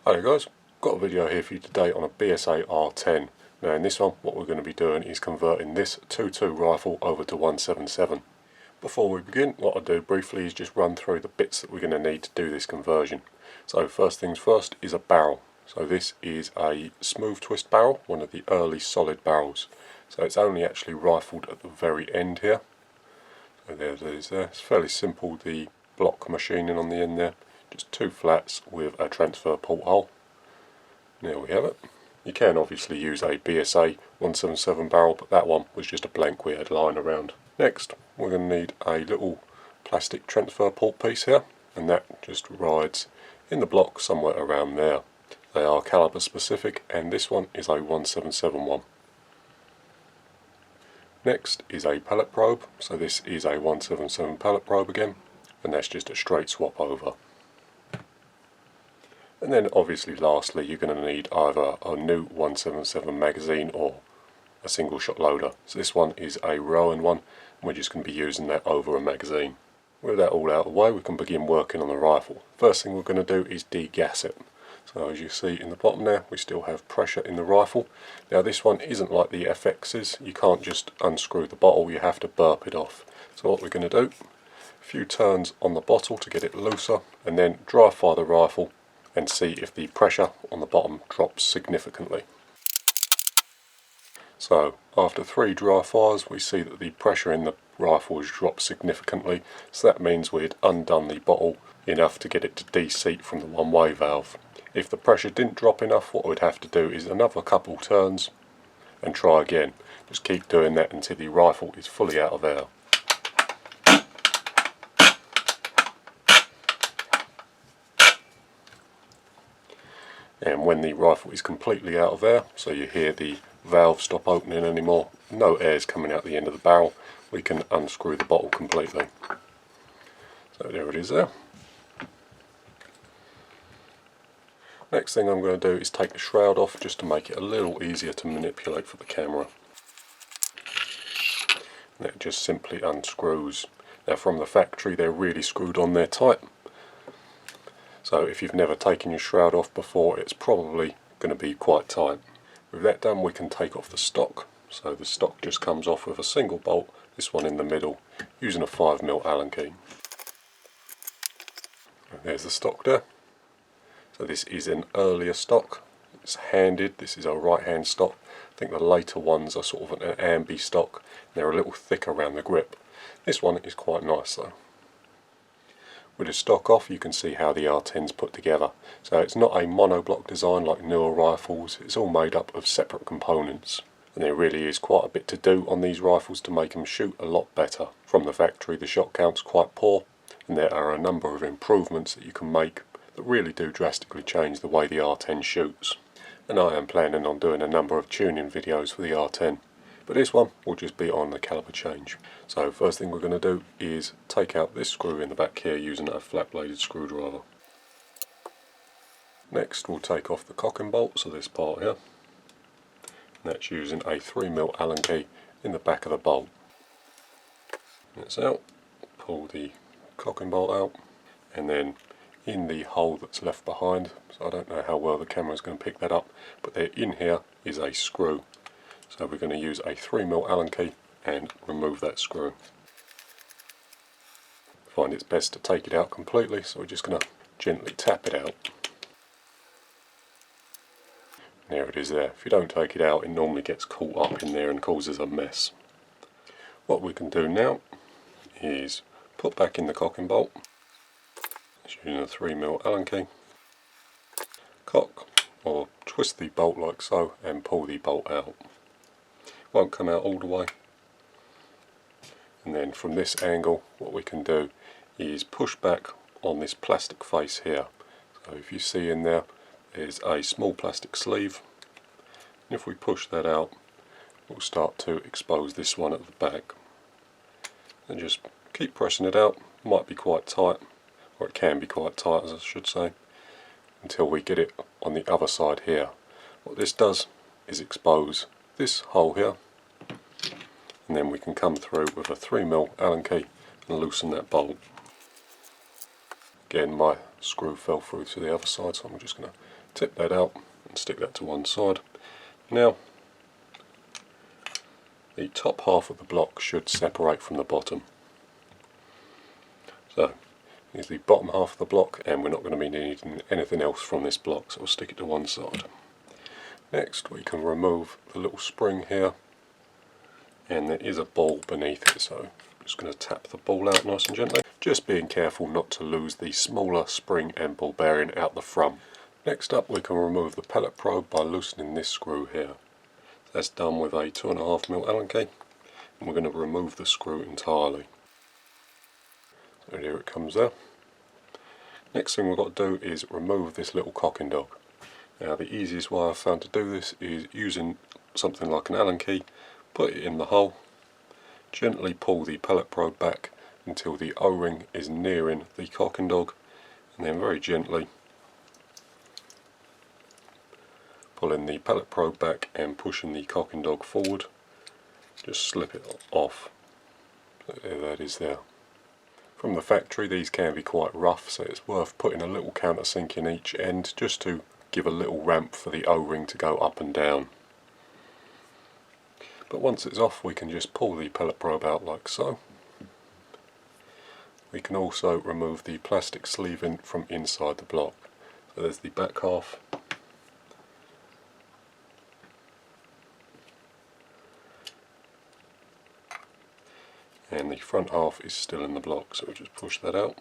Hello guys, got a video here for you today on a BSA R10. Now in this one what we're going to be doing is converting this 2.2 rifle over to 1.77. Before we begin, what I'll do briefly is just run through the bits that we're going to need to do this conversion. So first things first is a barrel. So this is a smooth twist barrel, one of the early solid barrels. So it's only actually rifled at the very end here. So there it is there. It's fairly simple, the block machining on the end there. Just two flats with a transfer porthole. There we have it. You can obviously use a BSA 177 barrel, but that one was just a blank we had lying around. Next, we're going to need a little plastic transfer port piece here, and that just rides in the block somewhere around there. They are caliber specific, and this one is a 1771. Next is a pellet probe, so this is a 177 pellet probe again, and that's just a straight swap over. And then obviously lastly you're going to need either a new 177 magazine or a single shot loader. So this one is a Rowan one, and we're just going to be using that over a magazine. With that all out of the way, we can begin working on the rifle. First thing we're going to do is degas it. So as you see in the bottom there, we still have pressure in the rifle. Now this one isn't like the FX's, you can't just unscrew the bottle, you have to burp it off. So what we're going to do, a few turns on the bottle to get it looser, and then dry fire the rifle and see if the pressure on the bottom drops significantly. So after 3 dry fires we see that the pressure in the rifle has dropped significantly, so that means we had undone the bottle enough to get it to de-seat from the one-way valve. If the pressure didn't drop enough, what we'd have to do is another couple turns and try again. Just keep doing that until the rifle is fully out of air. And when the rifle is completely out of air, so you hear the valve stop opening anymore, no air is coming out the end of the barrel, we can unscrew the bottle completely. So there it is there. Next thing I'm going to do is take the shroud off just to make it a little easier to manipulate for the camera. And that just simply unscrews. Now from the factory they're really screwed on there tight. So if you've never taken your shroud off before, it's probably going to be quite tight. With that done, we can take off the stock. So the stock just comes off with a single bolt, this one in the middle, using a 5mm Allen key. And there's the stock there. So this is an earlier stock. It's handed, this is a right hand stock. I think the later ones are sort of an ambi stock. They're a little thicker around the grip. This one is quite nice though. With the stock off, you can see how the R10's put together. So it's not a monoblock design like newer rifles, it's all made up of separate components. And there really is quite a bit to do on these rifles to make them shoot a lot better. From the factory the shot count's quite poor, and there are a number of improvements that you can make that really do drastically change the way the R10 shoots. And I am planning on doing a number of tuning videos for the R10. But this one will just be on the caliber change. So first thing we're going to do is take out this screw in the back here using a flat bladed screwdriver. Next we'll take off the cocking bolts of this part here. And that's using a 3mm Allen key in the back of the bolt. That's out. Pull the cocking bolt out, and then in the hole that's left behind, so I don't know how well the camera is going to pick that up, but there in here is a screw. So we're going to use a 3mm Allen key and remove that screw. I find it's best to take it out completely, so we're just going to gently tap it out. There it is there. If you don't take it out, it normally gets caught up in there and causes a mess. What we can do now is put back in the cocking bolt, using a 3mm Allen key, cock or twist the bolt like so and pull the bolt out. Won't come out all the way, and then from this angle what we can do is push back on this plastic face here. So if you see in there, there's a small plastic sleeve, and if we push that out we'll start to expose this one at the back, and just keep pressing it out. It might be quite tight, or it can be quite tight as I should say, until we get it on the other side here. What this does is expose this hole here, and then we can come through with a 3mm Allen key and loosen that bolt. Again, my screw fell through to the other side, so I'm just going to tip that out and stick that to one side. Now the top half of the block should separate from the bottom. So here's the bottom half of the block, and we're not going to be needing anything else from this block, so we'll stick it to one side. Next we can remove the little spring here, and there is a ball beneath it, so I'm just going to tap the ball out nice and gently, just being careful not to lose the smaller spring and ball bearing out the front. Next up we can remove the pellet probe by loosening this screw here. That's done with a 2.5mm Allen key, and we're going to remove the screw entirely. So here it comes there. Next thing we've got to do is remove this little cocking dog. Now the easiest way I've found to do this is using something like an Allen key, put it in the hole, gently pull the pellet probe back until the O-ring is nearing the cocking dog, and then very gently pulling the pellet probe back and pushing the cocking dog forward, just slip it off. So there that is there. From the factory these can be quite rough, so it's worth putting a little countersink in each end just to give a little ramp for the O-ring to go up and down. But once it's off we can just pull the pellet probe out like so. We can also remove the plastic sleeving from inside the block. So there's the back half, and the front half is still in the block, so we'll just push that out.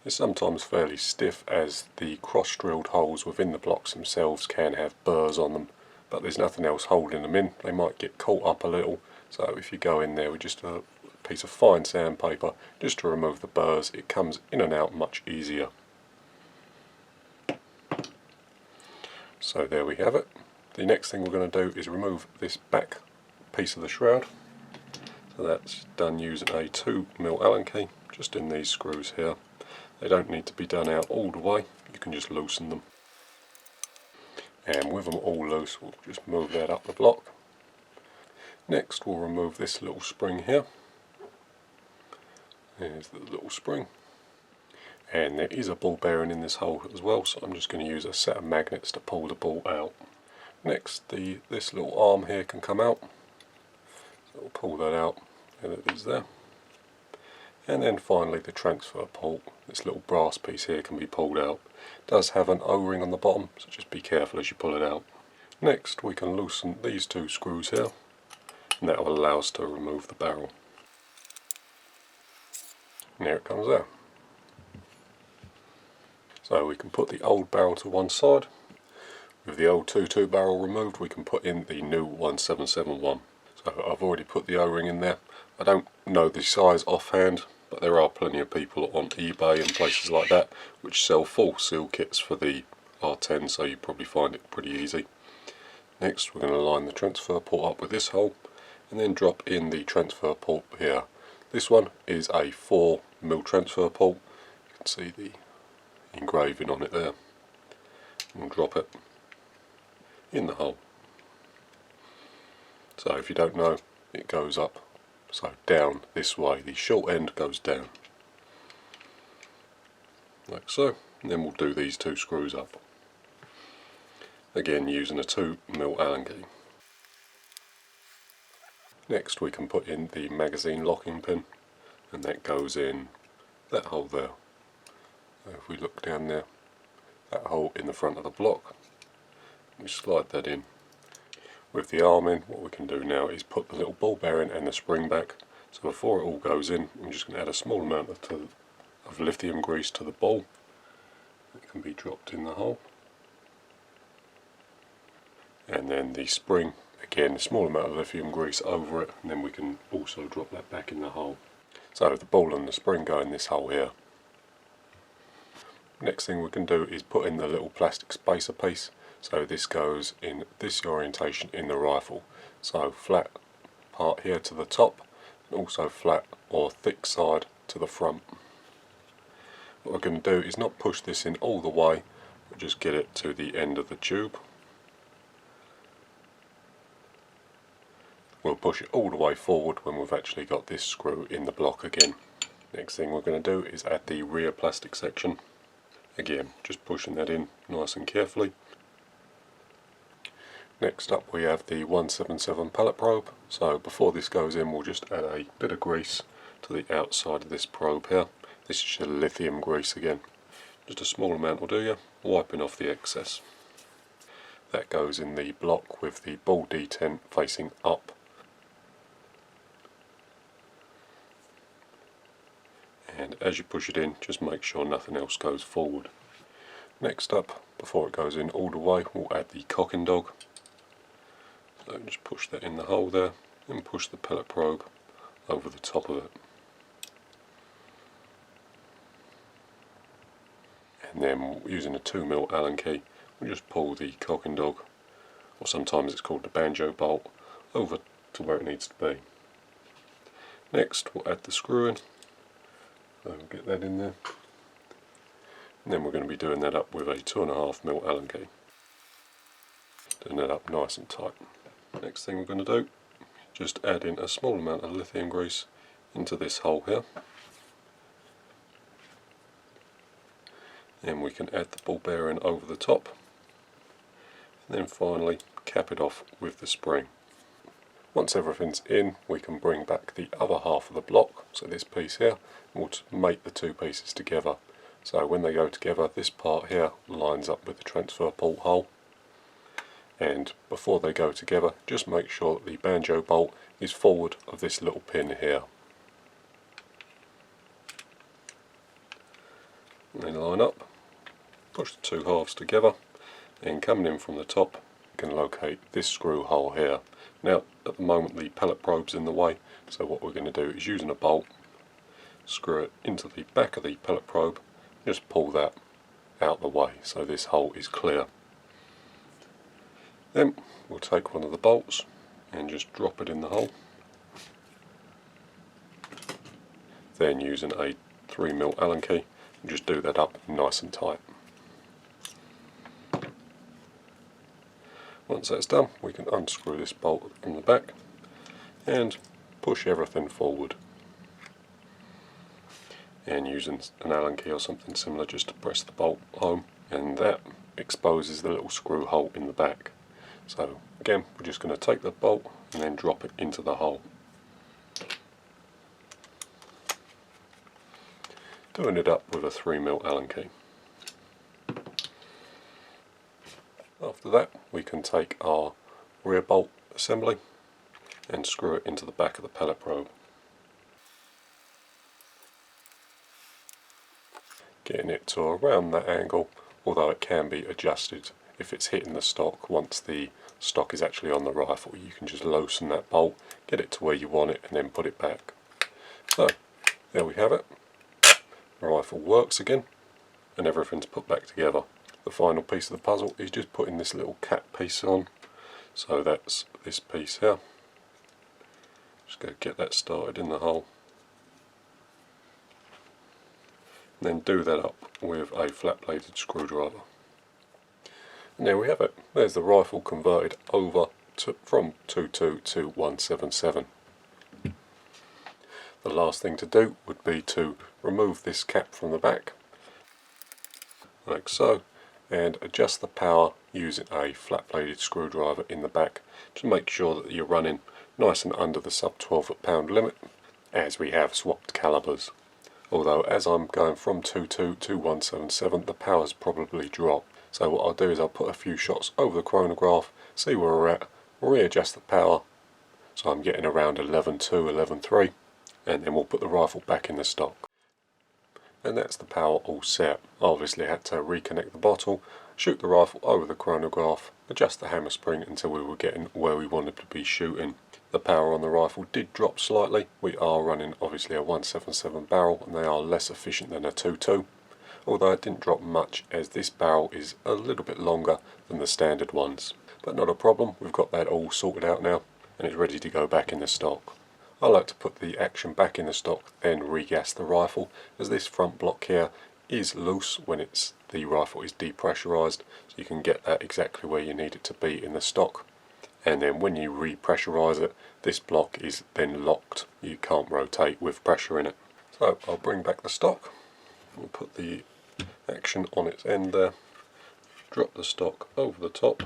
It's sometimes fairly stiff, as the cross-drilled holes within the blocks themselves can have burrs on them, but there's nothing else holding them in. They might get caught up a little, so if you go in there with just a piece of fine sandpaper just to remove the burrs, it comes in and out much easier. So there we have it. The next thing we're going to do is remove this back piece of the shroud. So that's done using a 2mm Allen key, just in these screws here. They don't need to be done out all the way, you can just loosen them. And with them all loose we'll just move that up the block. Next we'll remove this little spring here. There's the little spring. And there is a ball bearing in this hole as well, so I'm just going to use a set of magnets to pull the ball out. Next this little arm here can come out. So we'll pull that out, and it is there. And then finally the transfer port, this little brass piece here can be pulled out. It does have an O-ring on the bottom, so just be careful as you pull it out. Next we can loosen these two screws here, and that will allow us to remove the barrel. And there it comes there. So we can put the old barrel to one side. With the old 2.2 barrel removed we can put in the new 1771. So I've already put the O-ring in there. I don't know the size offhand, but there are plenty of people on eBay and places like that which sell full seal kits for the R10, so you probably find it pretty easy. Next we're going to line the transfer port up with this hole, and then drop in the transfer port here. This one is a 4mm transfer port. You can see the engraving on it there. And we'll drop it in the hole. So if you don't know, it goes up, so down this way. The short end goes down, like so, and then we'll do these two screws up. Again using a 2mm Allen key. Next we can put in the magazine locking pin, and that goes in that hole there. So if we look down there, that hole in the front of the block, we slide that in. With the arm in, what we can do now is put the little ball bearing and the spring back. So before it all goes in, I'm just going to add a small amount of lithium grease to the ball. It can be dropped in the hole. And then the spring, again a small amount of lithium grease over it, and then we can also drop that back in the hole. So the ball and the spring go in this hole here. Next thing we can do is put in the little plastic spacer piece. So this goes in this orientation in the rifle. So flat part here to the top, and also flat or thick side to the front. What we're going to do is not push this in all the way, but just get it to the end of the tube. We'll push it all the way forward when we've actually got this screw in the block again. Next thing we're going to do is add the rear plastic section. Again, just pushing that in nice and carefully. Next up we have the 177 pallet probe. So before this goes in, we'll just add a bit of grease to the outside of this probe here. This is just lithium grease again. Just a small amount will do you, wiping off the excess. That goes in the block with the ball detent facing up. And as you push it in, just make sure nothing else goes forward. Next up, before it goes in all the way, we'll add the cocking dog. So just push that in the hole there and push the pellet probe over the top of it. And then using a 2mm Allen key, we'll just pull the cocking dog, or sometimes it's called the banjo bolt, over to where it needs to be. Next we'll add the screw in. So we'll get that in there. And then we're going to be doing that up with a 2.5mm Allen key. Doing that up nice and tight. Next thing we're going to do, just add in a small amount of lithium grease into this hole here. And we can add the ball bearing over the top. And then finally cap it off with the spring. Once everything's in, we can bring back the other half of the block, so this piece here, and we'll mate the two pieces together. So when they go together, this part here lines up with the transfer port hole. And before they go together, just make sure that the banjo bolt is forward of this little pin here. And then line up, push the two halves together, and coming in from the top, you can locate this screw hole here. Now at the moment the pellet probe's in the way, so what we're going to do is using a bolt, screw it into the back of the pellet probe, just pull that out the way so this hole is clear. Then we'll take one of the bolts and just drop it in the hole. Then using a 3mm Allen key, just do that up nice and tight. Once that's done, we can unscrew this bolt from the back and push everything forward. And using an Allen key or something similar just to press the bolt home, and that exposes the little screw hole in the back. So again, we're just going to take the bolt and then drop it into the hole. Doing it up with a 3mm Allen key. After that, we can take our rear bolt assembly and screw it into the back of the pellet probe. Getting it to around that angle, although it can be adjusted if it's hitting the stock. Once the stock is actually on the rifle, you can just loosen that bolt, get it to where you want it, and then put it back. So there we have it. The rifle works again and everything's put back together. The final piece of the puzzle is just putting this little cap piece on. So that's this piece here. Just go get that started in the hole. And then do that up with a flat bladed screwdriver. And there we have it. There's the rifle converted over from 22 to 177. The last thing to do would be to remove this cap from the back, like so, and adjust the power using a flat bladed screwdriver in the back to make sure that you're running nice and under the sub 12 foot-pound limit, as we have swapped calibers. Although as I'm going from 22 to 177, the power's probably dropped. So what I'll do is I'll put a few shots over the chronograph, see where we're at, readjust the power, so I'm getting around 11.2, 11.3, and then we'll put the rifle back in the stock. And that's the power all set. I obviously had to reconnect the bottle, shoot the rifle over the chronograph, adjust the hammer spring until we were getting where we wanted to be shooting. The power on the rifle did drop slightly. We are running obviously a 177 barrel and they are less efficient than a 22. Although it didn't drop much as this barrel is a little bit longer than the standard ones. But not a problem, we've got that all sorted out now and it's ready to go back in the stock. I like to put the action back in the stock, then re-gas the rifle, as this front block here is loose when the rifle is depressurized, so you can get that exactly where you need it to be in the stock. And then when you repressurize it, this block is then locked. You can't rotate with pressure in it. So I'll bring back the stock, we'll put the action on its end there, drop the stock over the top,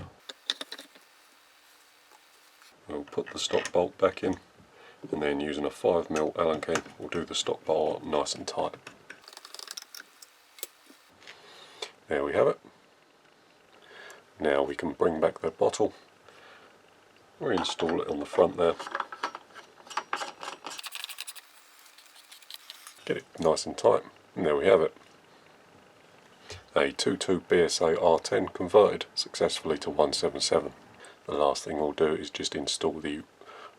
we'll put the stock bolt back in, and then using a 5mm Allen key we'll do the stock bolt nice and tight. There we have it. Now we can bring back the bottle, reinstall it on the front there, get it nice and tight, and there we have it. A 2.2 BSA R10 converted successfully to 177. The last thing we'll do is just install the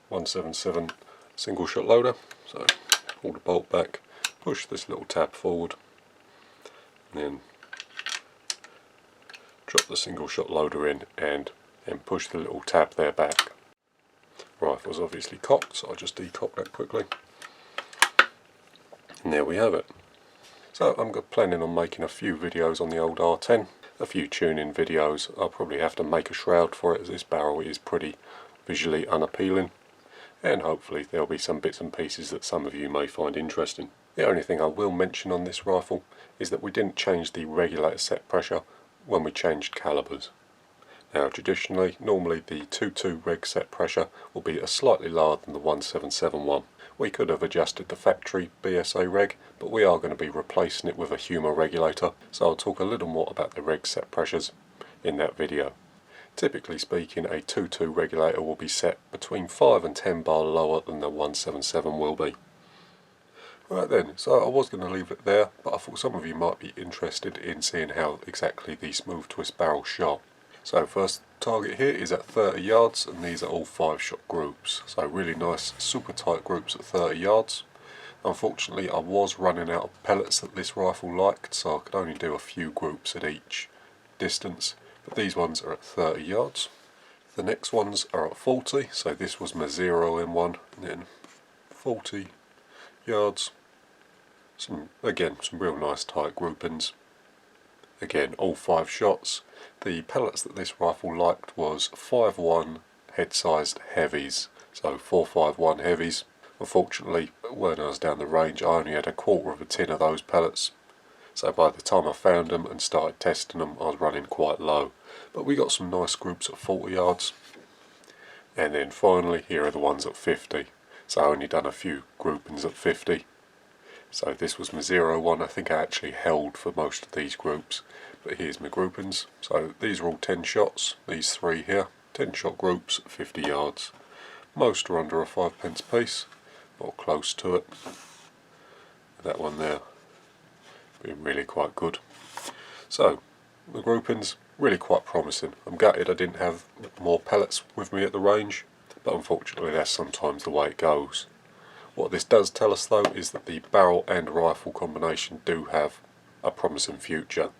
177 single shot loader. So pull the bolt back, push this little tab forward, and then drop the single shot loader in and push the little tab there back. Rifle's obviously cocked, so I'll just decock that quickly. And there we have it. So I'm planning on making a few videos on the old R10, a few tuning videos. I'll probably have to make a shroud for it as this barrel is pretty visually unappealing, and hopefully there'll be some bits and pieces that some of you may find interesting. The only thing I will mention on this rifle is that we didn't change the regulator set pressure when we changed calibers. Now traditionally, normally the 2.2 reg set pressure will be a slightly lower than the 177 one. We could have adjusted the factory BSA reg, but we are going to be replacing it with a humour regulator, so I'll talk a little more about the reg set pressures in that video. Typically speaking, a 2.2 regulator will be set between 5 and 10 bar lower than the 177 will be. Right then, so I was going to leave it there, but I thought some of you might be interested in seeing how exactly the smooth twist barrel shot. So first target here is at 30 yards, and these are all 5-shot groups. So really nice, super tight groups at 30 yards. Unfortunately, I was running out of pellets that this rifle liked, so I could only do a few groups at each distance. But these ones are at 30 yards. The next ones are at 40, so this was my 0M1, and then 40 yards. Some real nice tight groupings. Again, all 5 shots. The pellets that this rifle liked was 5.1 head-sized heavies, so 451 heavies. Unfortunately, when I was down the range, I only had a quarter of a tin of those pellets. So by the time I found them and started testing them, I was running quite low. But we got some nice groups at 40 yards. And then finally, here are the ones at 50. So I only done a few groupings at 50. So this was my 0.1, I think I actually held for most of these groups. But here's my groupings. So these are all 10 shots, these 3 here. 10 shot groups at 50 yards. Most are under a 5p piece, or close to it. That one there being really quite good. So the groupings really quite promising. I'm gutted I didn't have more pellets with me at the range, but unfortunately that's sometimes the way it goes. What this does tell us though is that the barrel and rifle combination do have a promising future.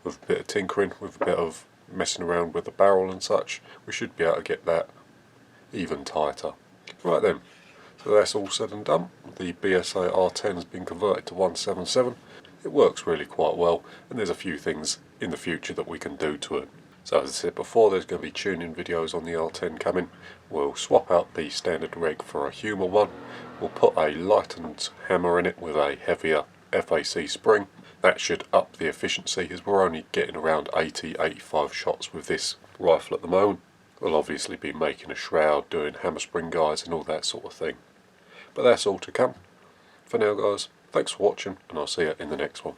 With a bit of tinkering, with a bit of messing around with the barrel and such, we should be able to get that even tighter. Right then, so that's all said and done. The BSA R10 has been converted to 177. It works really quite well, and there's a few things in the future that we can do to it. So as I said before, there's going to be tuning videos on the R10 coming. We'll swap out the standard reg for a humour one. We'll put a lightened hammer in it with a heavier FAC spring. That should up the efficiency, as we're only getting around 80-85 shots with this rifle at the moment. We'll obviously be making a shroud, doing hammer spring guides and all that sort of thing. But that's all to come. For now guys, thanks for watching, and I'll see you in the next one.